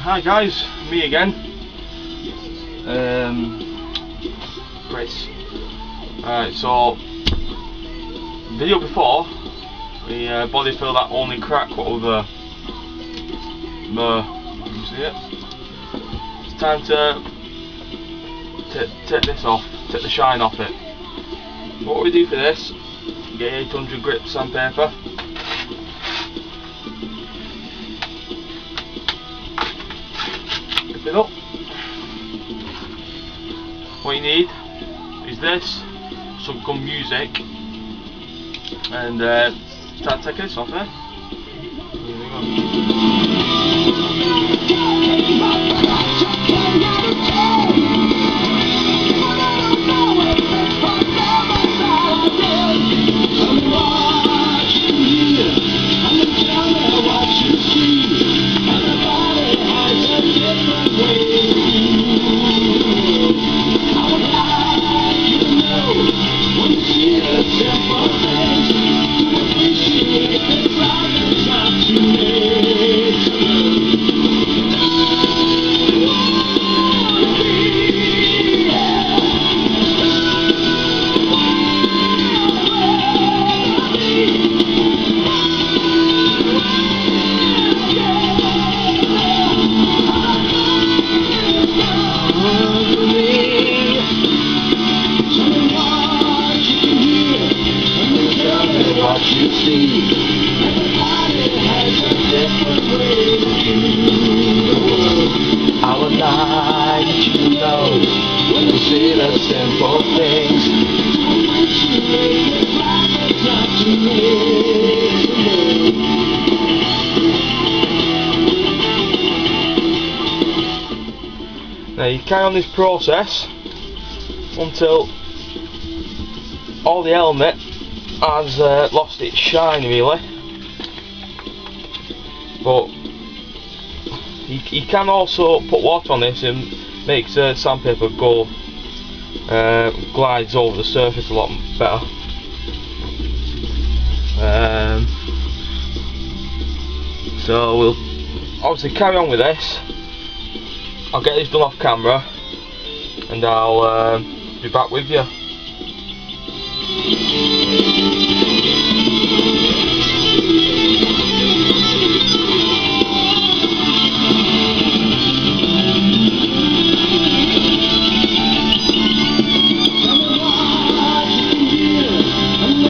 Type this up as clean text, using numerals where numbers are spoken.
Hi guys, me again. Chris. Alright, so video before we body fill that only crack over you see it? It's time to take this off, take the shine off it. What we do for this, get 800 grit sandpaper. It up. What you need is this, some good music, and start taking this off there. Here we go. I would like you to know when you see the simple things. Now you carry on this process until all the helmet has lost its shine really, but you can also put water on this and makes the sandpaper go glides over the surface a lot better. So we'll obviously carry on with this. I'll get this done off camera and I'll be back with you.